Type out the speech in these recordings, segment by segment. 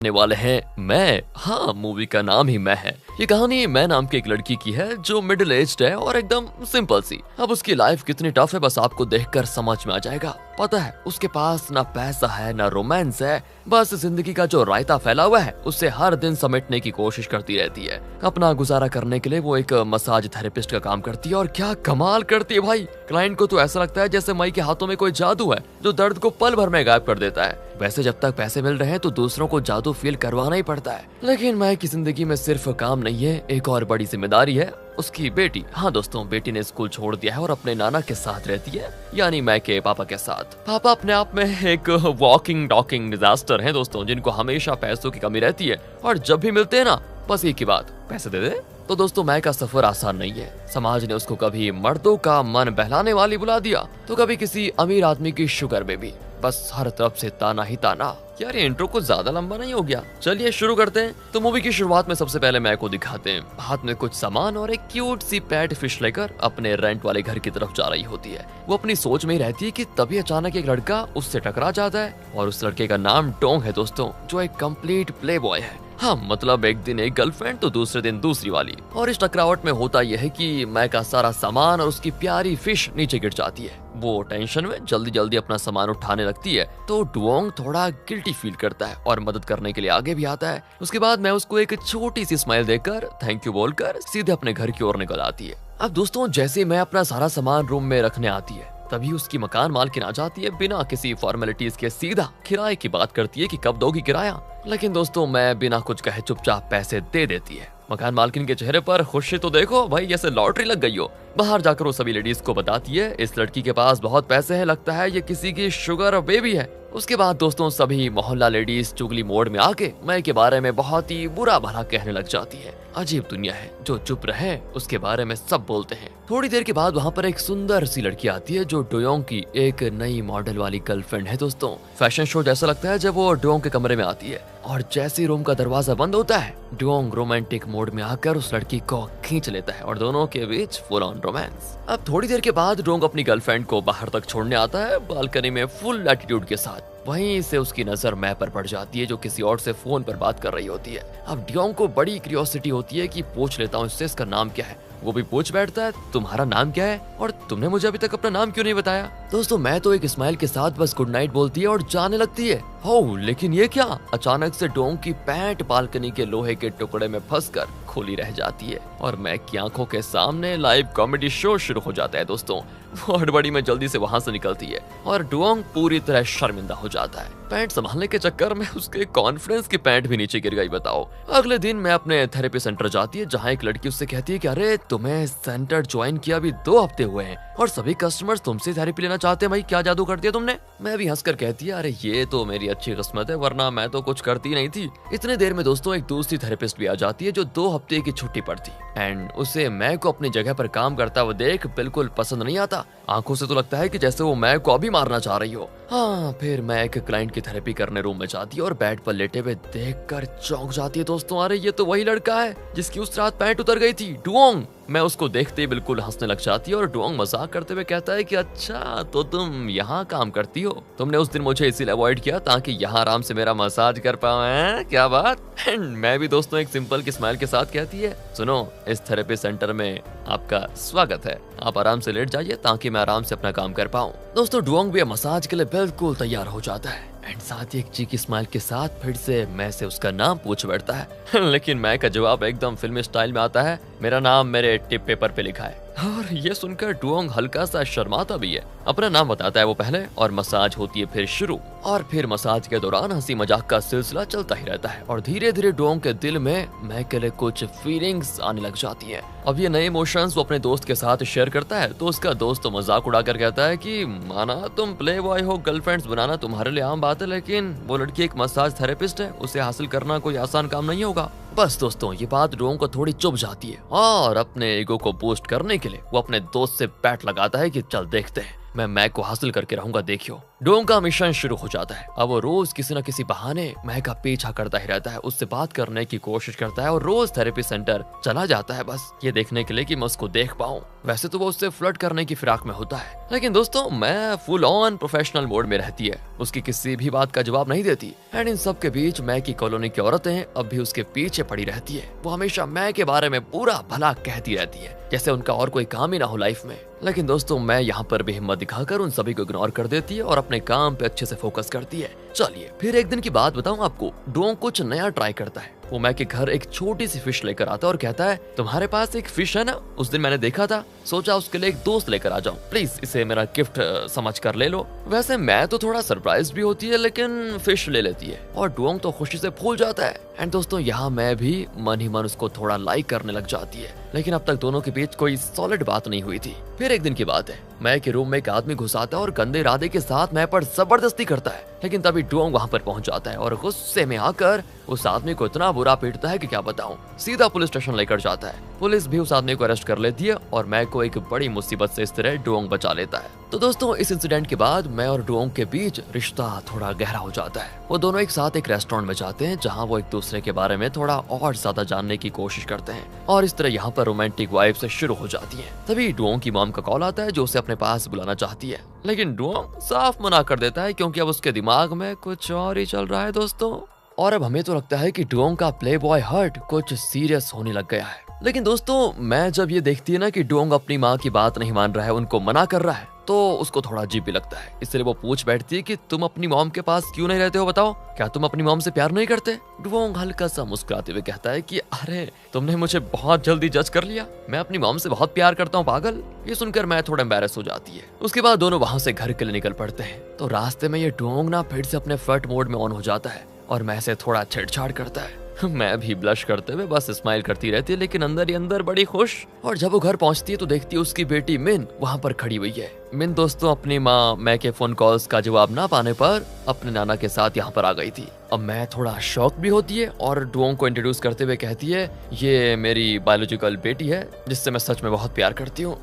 ने वाले हैं मैं। हाँ, मूवी का नाम ही मैं है। ये कहानी मैं नाम की एक लड़की की है जो मिडिल एज्ड है और एकदम सिंपल सी। अब उसकी लाइफ कितनी टफ है बस आपको देखकर समझ में आ जाएगा। पता है उसके पास ना पैसा है ना रोमांस है, बस जिंदगी का जो रायता फैला हुआ है उससे हर दिन समेटने की कोशिश करती रहती है। अपना गुजारा करने के लिए वो एक मसाज थेरेपिस्ट का काम करती है और क्या कमाल करती है भाई। क्लाइंट को तो ऐसा लगता है जैसे मई के हाथों में कोई जादू है जो दर्द को पल भर में गायब कर देता है। वैसे जब तक पैसे मिल रहे हैं तो दूसरों को जादू फील करवाना ही पड़ता है, लेकिन मई की जिंदगी में सिर्फ काम नहीं है, एक और बड़ी जिम्मेदारी है, उसकी बेटी। हाँ दोस्तों, बेटी ने स्कूल छोड़ दिया है और अपने नाना के साथ रहती है, यानी मैं के पापा के साथ। पापा अपने आप में एक वॉकिंग टॉकिंग डिजास्टर है दोस्तों, जिनको हमेशा पैसों की कमी रहती है और जब भी मिलते हैं ना बस एक ही बात, पैसे दे दे। तो दोस्तों मैं का सफर आसान नहीं है। समाज ने उसको कभी मर्दों का मन बहलाने वाली बुला दिया तो कभी किसी अमीर आदमी की शुगर बेबी, बस हर तरफ से ताना ही ताना। यार ये इंट्रो कुछ ज्यादा लंबा नहीं हो गया? चलिए शुरू करते हैं। तो मूवी की शुरुआत में सबसे पहले मैं को दिखाते हैं, हाथ में कुछ सामान और एक क्यूट सी पैट फिश लेकर अपने रेंट वाले घर की तरफ जा रही होती है। वो अपनी सोच में ही रहती है कि तभी अचानक एक लड़का उससे टकरा जाता है और उस लड़के का नाम डोंग है दोस्तों, जो एक कंप्लीट प्ले बॉय है। हाँ मतलब एक दिन एक गर्लफ्रेंड तो दूसरे दिन दूसरी वाली। और इस टकरावट में होता यह है कि मैं का सारा सामान और उसकी प्यारी फिश नीचे गिर जाती है। वो टेंशन में जल्दी जल्दी अपना सामान उठाने लगती है तो डुओंग थोड़ा गिल्टी फील करता है और मदद करने के लिए आगे भी आता है। उसके बाद मैं उसको एक छोटी सी स्माइल देकर थैंक यू बोलकर सीधे अपने घर की ओर निकल आती है। अब दोस्तों जैसे मैं अपना सारा सामान रूम में रखने आती है तभी उसकी मकान मालकिन आ जाती है, बिना किसी फॉर्मेलिटीज के सीधा किराए की बात करती है कि कब दोगी किराया। लेकिन दोस्तों मैं बिना कुछ कहे चुपचाप पैसे दे देती है। मकान मालकिन के चेहरे पर खुशी तो देखो भाई, जैसे लॉटरी लग गई हो। बाहर जाकर वो सभी लेडीज को बताती है इस लड़की के पास बहुत पैसे हैं, लगता है ये किसी की शुगर बेबी है। उसके बाद दोस्तों सभी मोहल्ला लेडीज चुगली मोड में आके मैं के बारे में बहुत ही बुरा भला कहने लग जाती है। अजीब दुनिया है, जो चुप रहे उसके बारे में सब बोलते हैं। थोड़ी देर के बाद वहाँ पर एक सुंदर सी लड़की आती है जो डोयोंग की एक नई मॉडल वाली गर्लफ्रेंड है दोस्तों। फैशन शो जैसा लगता है जब वो डोयोंग के कमरे में आती है और जैसे रूम का दरवाजा बंद होता है डोयोंग रोमांटिक मोड में आकर उस लड़की को खींच लेता है और दोनों के बीच फुल ऑन रोमांस। अब थोड़ी देर के बाद डोयोंग अपनी गर्लफ्रेंड को बाहर तक छोड़ने आता है बालकनी में फुल एटीट्यूड के साथ। वहीं से उसकी नजर मैं पर पड़ जाती है जो किसी और से फोन पर बात कर रही होती है। अब डोयोंग को बड़ी क्यूरियोसिटी होती है कि पूछ लेता हूँ इससे इसका नाम क्या है। वो भी पूछ बैठता है तुम्हारा नाम क्या है और तुमने मुझे अभी तक अपना नाम क्यों नहीं बताया। दोस्तों मैं तो एक स्माइल के साथ बस गुड नाइट बोलती है और जाने लगती है। हो लेकिन ये क्या, अचानक से डोंग की पैंट बालकनी के लोहे के टुकड़े में फंसकर खुली रह जाती है और मैं की आंखों के सामने लाइव कॉमेडी शो शुरू हो जाता है दोस्तों। वो हड़बड़ी में जल्दी से वहां से निकलती है और डोंग पूरी तरह शर्मिंदा हो जाता है। पैंट संभालने के चक्कर में उसके कॉन्फ्रेंस की पैंट भी नीचे गिर गई बताओ। अगले दिन मैं अपने थेरेपी सेंटर जाती है जहाँ एक लड़की उससे कहती है कि अरे तुम्हें सेंटर ज्वाइन किया अभी 2 हफ्ते हुए हैं और सभी कस्टमर्स तुमसे थेरेपी लेना चाहते हैं, भाई क्या जादू कर दिया तुमने। मैं भी हंसकर कहती है अरे ये तो मेरी अच्छी किस्मत है वरना मैं तो कुछ करती नहीं थी। इतने देर में दोस्तों एक दूसरी थेरेपिस्ट भी आ जाती है जो 2 हफ्ते की छुट्टी पर थी एंड उसे मैं को अपनी जगह पर काम करता हुआ देख बिल्कुल पसंद नहीं आता। आंखों से तो लगता है कि जैसे वो मैं को अभी मारना चाह रही हो। हाँ फिर मैं एक क्लाइंट की थेरेपी करने रूम में जाती है और बेड पर लेटे हुए देखकर चौंक जाती है दोस्तों। अरे ये तो वही लड़का है जिसकी उस रात पैंट उतर गई थी, डुओंग। मैं उसको देखते ही बिल्कुल हंसने लग जाती है और डुओंग मजाक करते हुए कहता है कि अच्छा तो तुम यहाँ काम करती हो, तुमने उस दिन मुझे इसीलिए अवॉइड किया ताकि यहाँ आराम से मेरा मसाज कर पाओ। हैं क्या बात। एंड मैं भी दोस्तों एक सिंपल की स्माइल के साथ कहती है सुनो इस थेरेपी सेंटर में आपका स्वागत है, आप आराम से लेट जाइए ताकि मैं आराम से अपना काम कर पाऊँ। दोस्तों डुओंग भी मसाज के लिए बिल्कुल तैयार हो जाता है एंड साथ ही एक चीकी स्माइल के साथ फिर से मैं से उसका नाम पूछ बैठता है लेकिन मैं का जवाब एकदम फिल्मी स्टाइल में आता है, मेरा नाम मेरे टिप पेपर पे लिखा है। और ये सुनकर डुओंग हल्का सा शर्माता भी है। अपना नाम बताता है वो पहले और मसाज होती है फिर शुरू। और फिर मसाज के दौरान हंसी मजाक का सिलसिला चलता ही रहता है और धीरे धीरे डुओंग के दिल में मैं के लिए कुछ फीलिंग्स आने लग जाती है। अब ये नए इमोशंस वो अपने दोस्त के साथ शेयर करता है तो उसका दोस्त तो मजाक उड़ाकर कहता है कि माना तुम प्ले बॉय हो, गर्लफ्रेंड्स बनाना तुम्हारे लिए आम बात है, लेकिन वो लड़की एक मसाज थेरेपिस्ट है, उसे हासिल करना कोई आसान काम नहीं होगा। बस दोस्तों ये बात डुओंग को थोड़ी चुभ जाती है और अपने ईगो को बूस्ट करने के लिए वो अपने दोस्त से पैट लगाता है कि चल देखते हैं मैं मैक को हासिल करके रहूंगा देखियो। डोंग का मिशन शुरू हो जाता है। अब वो रोज किसी न किसी बहाने महक का पीछा करता ही रहता है, उससे बात करने की कोशिश करता है और रोज थेरेपी सेंटर चला जाता है बस ये देखने के लिए कि मैं उसको देख पाऊं। वैसे तो वो उससे फ्लर्ट करने की फिराक में होता है, लेकिन दोस्तों मैं फुल ऑन प्रोफेशनल मोड में रहती है, उसकी किसी भी बात का जवाब नहीं देती। एंड इन सब के बीच मैं की कॉलोनी की औरतें अब भी उसके पीछे पड़ी रहती है। वो हमेशा मैं के बारे में पूरा भला कहती रहती है, जैसे उनका और कोई काम ही ना हो लाइफ में। लेकिन दोस्तों मैं यहाँ पर भी हिम्मत दिखाकर उन सभी को इग्नोर कर देती है और अपने काम पे अच्छे से फोकस करती है। चलिए फिर एक दिन की बात बताऊं आपको, डोंग कुछ नया ट्राई करता है। वो मैं के घर एक छोटी सी फिश लेकर आता है और कहता है तुम्हारे पास एक फिश है ना, उस दिन मैंने देखा था, सोचा उसके लिए एक दोस्त लेकर आ जाऊं, प्लीज इसे मेरा गिफ्ट समझ कर ले लो। वैसे मैं तो थोड़ा सरप्राइज भी होती है, लेकिन फिश ले लेती है और डोंग तो खुशी से फूल जाता है। एंड दोस्तों यहाँ मैं भी मन ही मन उसको थोड़ा लाइक करने लग जाती है, लेकिन अब तक दोनों के बीच कोई सॉलिड बात नहीं हुई थी। फिर एक दिन की बात है, मैं के रूम में एक आदमी घुस आता है और गंदे इरादे के साथ मैं पर जबरदस्ती करता है, लेकिन तभी डोंग वहाँ पर पहुंच जाता है और गुस्से में आकर उस आदमी को इतना बुरा पीटता है कि क्या बताऊं, सीधा पुलिस स्टेशन लेकर जाता है। पुलिस भी उस आदमी को अरेस्ट कर लेती है और मैं को एक बड़ी मुसीबत से इस तरह डोंग बचा लेता है। तो दोस्तों इस इंसिडेंट के बाद मैं और डोंग के बीच रिश्ता थोड़ा गहरा हो जाता है। वो दोनों एक साथ एक रेस्टोरेंट में जाते हैं जहाँ वो एक दूसरे के बारे में थोड़ा और ज्यादा जानने की कोशिश करते हैं और इस तरह यहाँ पर रोमांटिक वाइब से शुरू हो जाती है। तभी डोंग की मॉम का कॉल आता है जो उसे अपने पास बुलाना चाहती है, लेकिन डोंग साफ मना कर देता है क्योंकि अब उसके दिमाग में कुछ और ही चल रहा है दोस्तों। और अब हमें तो लगता है कि डोंग का प्ले बॉय हर्ट कुछ सीरियस होने लग गया है। लेकिन दोस्तों मैं जब ये देखती है ना कि डोंग अपनी माँ की बात नहीं मान रहा है, उनको मना कर रहा है, तो उसको थोड़ा अजीब भी लगता है। इसलिए वो पूछ बैठती है कि तुम अपनी मॉम के पास क्यों नहीं रहते हो, बताओ क्या तुम अपनी मॉम से प्यार नहीं करते। डोंग हल्का सा मुस्कुराते हुए कहता है कि अरे तुमने मुझे बहुत जल्दी जज कर लिया, मैं अपनी मॉम से बहुत प्यार करता हूँ पागल। ये सुनकर मैं थोड़ा एम्बैरेस हो जाती है। उसके बाद दोनों वहाँ से घर के लिए निकल पड़ते हैं। तो रास्ते में ये डोंग ना फिर से अपने फ्लर्ट मोड में ऑन हो जाता है और मैं से थोड़ा छेड़छाड़ करता है। मैं भी ब्लश करते हुए बस स्माइल करती रहती है, लेकिन अंदर ही अंदर बड़ी खुश। और जब वो घर पहुंचती है तो देखती है उसकी बेटी मिन वहां पर खड़ी हुई है। मिन दोस्तों अपनी माँ मैं के फोन कॉल्स का जवाब ना पाने पर अपने नाना के साथ यहाँ पर आ गई थी। अब मैं थोड़ा शॉक भी होती है और डोंग को इंट्रोड्यूस करते हुए कहती है ये मेरी बायोलॉजिकल बेटी है जिससे मैं सच में बहुत प्यार करती हूँ।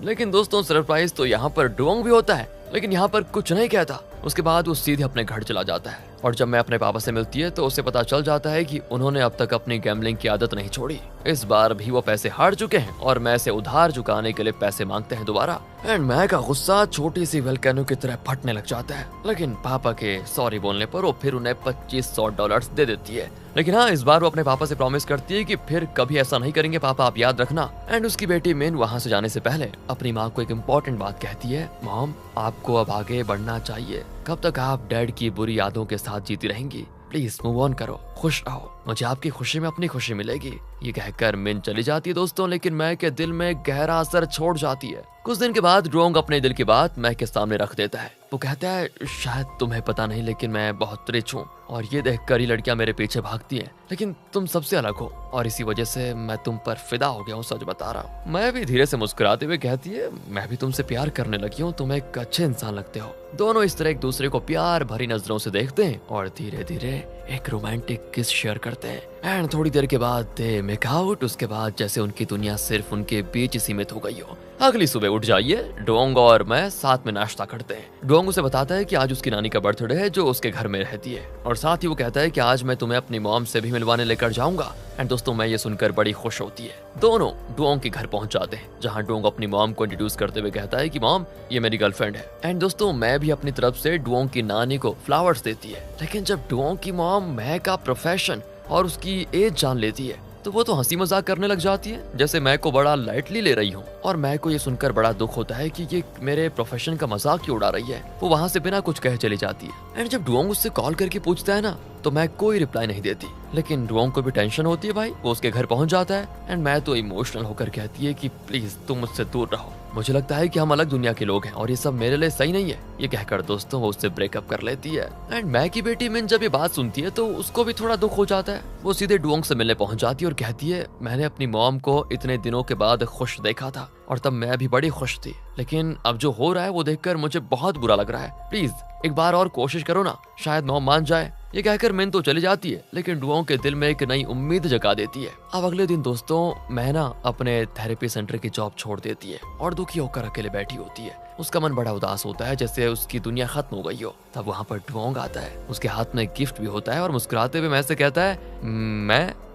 लेकिन दोस्तों सरप्राइज तो यहाँ पर डोंग भी होता है, लेकिन यहाँ पर कुछ नहीं कहता। उसके बाद वो सीधे अपने घर चला जाता है और जब मैं अपने पापा से मिलती है तो उसे पता चल जाता है कि उन्होंने अब तक अपनी गैम्बलिंग की आदत नहीं छोड़ी। इस बार भी वो पैसे हार चुके हैं और मैं से उधार चुकाने के लिए पैसे मांगते हैं दोबारा। एंड मैं का गुस्सा छोटी सी वोल्केनो की तरह फटने लग जाता है, लेकिन पापा के सॉरी बोलने पर वो फिर उन्हें $2500 दे देती है। लेकिन हाँ इस बार वो अपने पापा से प्रॉमिस करती है कि फिर कभी ऐसा नहीं करेंगे पापा, आप याद रखना। एंड उसकी बेटी मिन वहाँ से जाने से पहले अपनी माँ को एक इम्पोर्टेंट बात कहती है, मॉम आपको अब आगे बढ़ना चाहिए, कब तक आप डैड की बुरी यादों के साथ जीती रहेंगी, प्लीज मूव ऑन करो, खुश रहो, मुझे आपकी खुशी में अपनी खुशी मिलेगी। ये कहकर मिन चली जाती है दोस्तों, लेकिन मैं के दिल में गहरा असर छोड़ जाती है। कुछ दिन के बाद डोंग अपने दिल की बात मैं के सामने रख देता है। वो कहता है शायद तुम्हें पता नहीं लेकिन मैं बहुत रिच हूँ और ये देखकर ही लड़कियां मेरे पीछे भागती हैं, लेकिन तुम सबसे अलग हो और इसी वजह से मैं तुम पर फिदा हो गया हूँ, सच बता रहा हूँ। मैं भी धीरे से मुस्कुराते हुए कहती है मैं भी तुमसे प्यार करने लगी हूँ, तुम एक अच्छे इंसान लगते हो। दोनों इस तरह एक दूसरे को प्यार भरी नजरों से देखते हैं और धीरे धीरे एक रोमांटिक किस शेयर करते हैं। एंड थोड़ी देर के बाद दे मेक आउट। उसके बाद जैसे उनकी दुनिया सिर्फ उनके बीच सीमित हो गई हो। अगली सुबह उठ जाइए, डोंग और मैं साथ में नाश्ता करते हैं। डोंग उसे बताता है कि आज उसकी नानी का बर्थडे है जो उसके घर में रहती है और साथ ही वो कहता है कि आज मैं तुम्हें अपनी मॉम से भी मिलवाने लेकर जाऊंगा। एंड दोस्तों मैं ये सुनकर बड़ी खुश होती है। दोनों डोंग के घर पहुंच जाते हैं जहां डोंग अपनी मॉम को इंट्रोड्यूस करते हुए कहता है कि मॉम ये मेरी गर्लफ्रेंड है। एंड दोस्तों मैं भी अपनी तरफ से डोंग की नानी को फ्लावर्स देती है, लेकिन जब डोंग की मॉम मैं का प्रोफेशन और उसकी एज जान लेती है तो वो तो हंसी मजाक करने लग जाती है, जैसे मैं को बड़ा लाइटली ले रही हूँ। और मैं को ये सुनकर बड़ा दुख होता है कि ये मेरे प्रोफेशन का मजाक क्यों उड़ा रही है। वो वहाँ से बिना कुछ कहे चली जाती है। एंड जब डोंग उससे कॉल करके पूछता है ना तो मैं कोई रिप्लाई नहीं देती, लेकिन डोंग को भी टेंशन होती है भाई। वो उसके घर पहुंच जाता है एंड मैं तो इमोशनल होकर कहती है कि प्लीज तुम मुझसे दूर रहो, मुझे लगता है कि हम अलग दुनिया के लोग हैं और ये सब मेरे लिए सही नहीं है। ये कहकर दोस्तों वो उससे ब्रेकअप कर लेती है। एंड मैं की बेटी मिन जब ये बात सुनती है तो उसको भी थोड़ा दुख हो जाता है। वो सीधे डोंग से मिलने पहुंच जाती है और कहती है मैंने अपनी मॉम को इतने दिनों के बाद खुश देखा था और तब मैं भी बड़ी खुश थी। लेकिन अब जो हो रहा है वो देखकर मुझे बहुत बुरा लग रहा है। प्लीज एक बार और कोशिश करो ना, शायद मॉम मान जाए। ये कहकर मिन तो चली जाती है, लेकिन डुओंग के दिल में एक नई उम्मीद जगा देती है। अब अगले दिन दोस्तों मैं ना अपने थेरेपी सेंटर की जॉब छोड़ देती है और दुखी होकर अकेले बैठी होती है। उसका मन बड़ा उदास होता है, जैसे उसकी दुनिया खत्म हो गई हो। तब वहाँ पर डुओंग आता है, उसके हाथ में गिफ्ट भी होता है और मुस्कुराते हुए मैं से कहता है,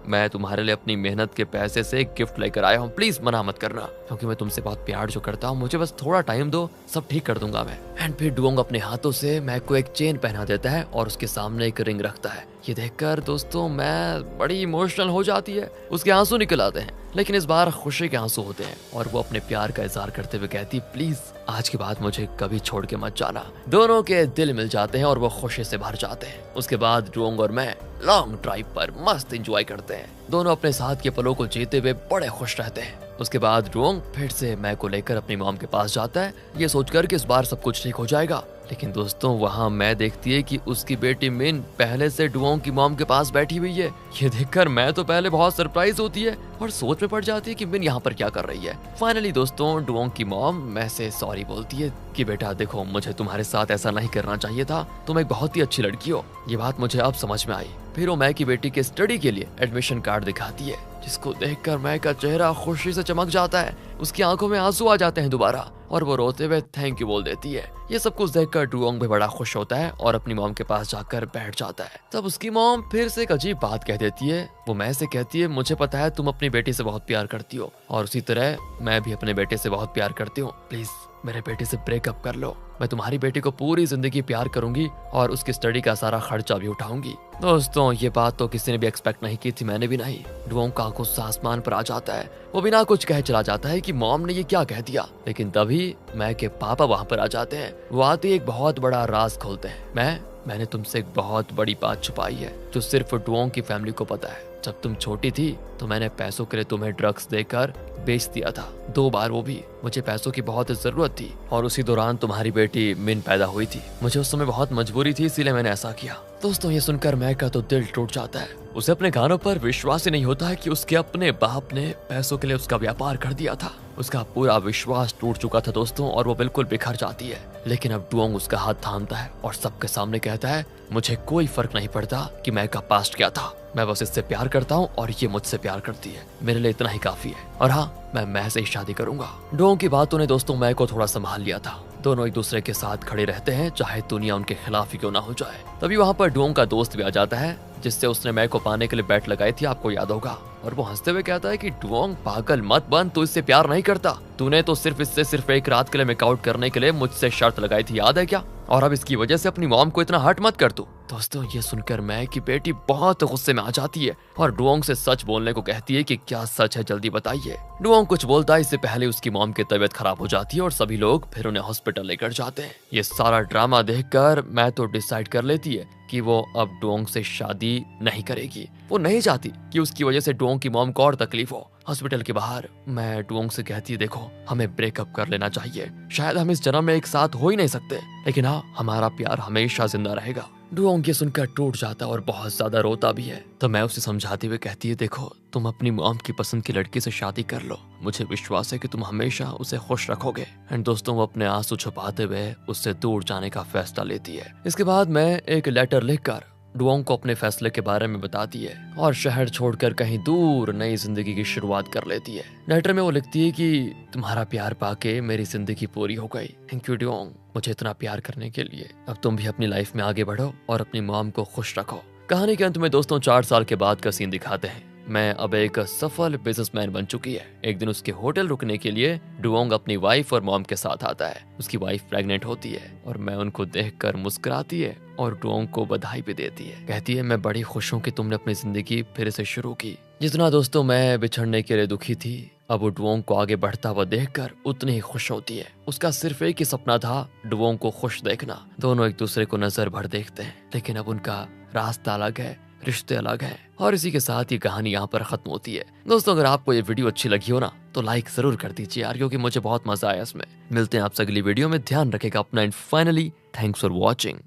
मैं तुम्हारे लिए अपनी मेहनत के पैसे से एक गिफ्ट लेकर आया हूँ, प्लीज मना मत करना, क्योंकि मैं तुमसे बहुत प्यार जो करता हूँ, मुझे बस थोड़ा टाइम दो, सब ठीक कर दूंगा मैं। एंड फिर डुओंग अपने हाथों से मैक को एक चेन पहना देता है और उसके सामने एक रिंग रखता है। ये देखकर दोस्तों मैं बड़ी इमोशनल हो जाती है, उसके आंसू निकल आते हैं, लेकिन इस बार खुशी के आंसू होते हैं और वो अपने प्यार का इजहार करते हुए कहती है, प्लीज आज के बाद मुझे कभी छोड़ के मत जाना। दोनों के दिल मिल जाते हैं और वो खुशी से भर जाते हैं। उसके बाद डुओंग और मैं लॉन्ग ड्राइव पर मस्त एंजॉय करते हैं। दोनों अपने साथ के पलों को जीते हुए बड़े खुश रहते हैं। उसके बाद डुओंग फिर से मैं को लेकर अपनी मॉम के पास जाता है, ये सोचकर कि इस बार सब कुछ ठीक हो जाएगा। लेकिन दोस्तों वहाँ मैं देखती है कि उसकी बेटी मिन पहले से डुओंग की मॉम के पास बैठी हुई है। ये देखकर मैं तो पहले बहुत सरप्राइज होती है और सोच में पड़ जाती है कि मिन यहाँ पर क्या कर रही है। फाइनली दोस्तों डुओंग की मॉम मैं से सॉरी बोलती है कि बेटा देखो, मुझे तुम्हारे साथ ऐसा नहीं करना चाहिए था, तुम एक बहुत ही अच्छी लड़की हो। ये बात मुझे अब समझ में आई। फिर वो मैं की बेटी के स्टडी के लिए एडमिशन कार्ड दिखाती है, जिसको देखकर मैं का चेहरा खुशी से चमक जाता है। उसकी आंखों में आंसू आ जाते हैं दोबारा और वो रोते हुए थैंक यू बोल देती है। ये सब कुछ देखकर डुओंग भी बड़ा खुश होता है और अपनी मॉम के पास जाकर बैठ जाता है। तब उसकी मॉम फिर से एक अजीब बात कह देती है। वो मैं से कहती है, मुझे पता है तुम अपनी बेटी से बहुत प्यार करती हो और उसी तरह मैं भी अपने बेटे से बहुत प्यार करती हूँ, प्लीज मेरे बेटे से ब्रेकअप कर लो। मैं तुम्हारी बेटी को पूरी जिंदगी प्यार करूंगी और उसकी स्टडी का सारा खर्चा भी उठाऊंगी। दोस्तों ये बात तो किसी ने भी एक्सपेक्ट नहीं की थी, मैंने भी नहीं। डुओंग का गुस्सा आसमान पर आ जाता है, वो बिना कुछ कहे चला जाता है कि मॉम ने ये क्या कह दिया। लेकिन तभी मैं के पापा वहाँ पर आ जाते हैं। वो आते ही एक बहुत बड़ा राज खोलते हैं। मैंने तुमसे एक बहुत बड़ी बात छुपाई है जो सिर्फ डुओंग की फैमिली को पता है। जब तुम छोटी थी तो मैंने पैसों के लिए तुम्हें ड्रग्स देकर बेच दिया था, 2 बार वो भी। मुझे पैसों की बहुत जरूरत थी और उसी दौरान तुम्हारी बेटी मिन पैदा हुई थी। मुझे उस समय बहुत मजबूरी थी, इसीलिए मैंने ऐसा किया। दोस्तों ये सुनकर मैं का तो दिल टूट जाता है। उसे अपने कानों पर विश्वास ही नहीं होता है कि उसके अपने बाप ने पैसों के लिए उसका व्यापार कर दिया था। उसका पूरा विश्वास टूट चुका था दोस्तों और वो बिल्कुल बिखर जाती है। लेकिन अब डुओंग उसका हाथ थामता है और सबके सामने कहता है, मुझे कोई फर्क नहीं पड़ता कि मैं का पास्ट क्या था, मैं बस इससे प्यार करता हूँ और ये मुझसे प्यार करती है, मेरे लिए इतना ही काफी है। और हाँ, मैं से ही शादी करूंगा। डुओंग की बातों ने दोस्तों मैं को थोड़ा संभाल लिया था। दोनों एक दूसरे के साथ खड़े रहते हैं, चाहे दुनिया उनके खिलाफ ही क्यों ना हो जाए। तभी वहाँ पर डुओंग का दोस्त भी आ जाता है, जिससे उसने मैं को पाने के लिए बैट लगाई थी, आपको याद होगा। और वो हंसते हुए कहता है कि डुओंग पागल मत बन, तू इससे प्यार नहीं करता, तूने तो इससे सिर्फ एक रात के लिए मेकआउट करने के लिए मुझसे शर्त लगाई थी, याद है क्या? और अब इसकी वजह से अपनी मॉम को इतना हर्ट मत कर तू। दोस्तों ये सुनकर मैं की बेटी बहुत गुस्से में आ जाती है और डुओंग से सच बोलने को कहती है कि क्या सच है, जल्दी बताइए। डुओंग कुछ बोलता है इससे पहले उसकी मॉम की तबीयत खराब हो जाती है और सभी लोग फिर उन्हें हॉस्पिटल लेकर जाते हैं। ये सारा ड्रामा देखकर मैं तो डिसाइड कर लेती है कि वो अब डुओंग से शादी नहीं करेगी। वो नहीं चाहती कि उसकी वजह से डुओंग की मॉम को और तकलीफ हो। हॉस्पिटल के बाहर मैं डुओंग से कहती है, देखो हमें ब्रेकअप कर लेना चाहिए, शायद हम इस जन्म में एक साथ हो ही नहीं सकते, लेकिन हाँ हमारा प्यार हमेशा जिंदा रहेगा। डुओंग ये सुनकर टूट जाता और बहुत ज्यादा रोता भी है। तो मैं उसे समझाते हुए कहती है, देखो तुम अपनी मॉम की पसंद की लड़की से शादी कर लो, मुझे विश्वास है कि तुम हमेशा उसे खुश रखोगे। एंड दोस्तों वो अपने आंसू छुपाते हुए उससे दूर जाने का फैसला लेती है। इसके बाद मैं एक लेटर लिखकर डुओंग को अपने फैसले के बारे में बताती है और शहर छोड़कर कहीं दूर नई जिंदगी की शुरुआत कर लेती है। लेटर में वो लिखती है कि तुम्हारा प्यार पाके मेरी जिंदगी पूरी हो गई, थैंक यू डुओंग मुझे इतना प्यार करने के लिए। अब तुम भी अपनी लाइफ में आगे बढ़ो और अपनी मॉम को खुश रखो। कहानी के अंत में दोस्तों 4 साल के बाद का सीन दिखाते हैं। मैं अब एक सफल बिजनेसमैन बन चुकी है। एक दिन उसके होटल रुकने के लिए डुओंग अपनी वाइफ और मॉम के साथ आता है। उसकी वाइफ प्रेग्नेंट होती है और मैं उनको देखकर मुस्कुराती है और डुओंग को बधाई भी देती है। कहती है, मैं बड़ी खुश हूँ कि तुमने अपनी जिंदगी फिर से शुरू की। जितना दोस्तों मैं बिछड़ने के लिए दुखी थी, अब वो डुओंग को आगे बढ़ता हुआ देखकर उतनी ही खुश होती है। उसका सिर्फ एक ही सपना था, डुओंग को खुश देखना। दोनों एक दूसरे को नजर भर देखते हैं, लेकिन अब उनका रास्ता अलग है, रिश्ते अलग हैं। और इसी के साथ ये कहानी यहाँ पर खत्म होती है। दोस्तों अगर आपको ये वीडियो अच्छी लगी हो ना तो लाइक जरूर कर दीजिए यार, क्योंकि मुझे बहुत मजा आया इसमें। मिलते हैं आपसे अगली वीडियो में, ध्यान रखेगा अपना and finally thanks for watching.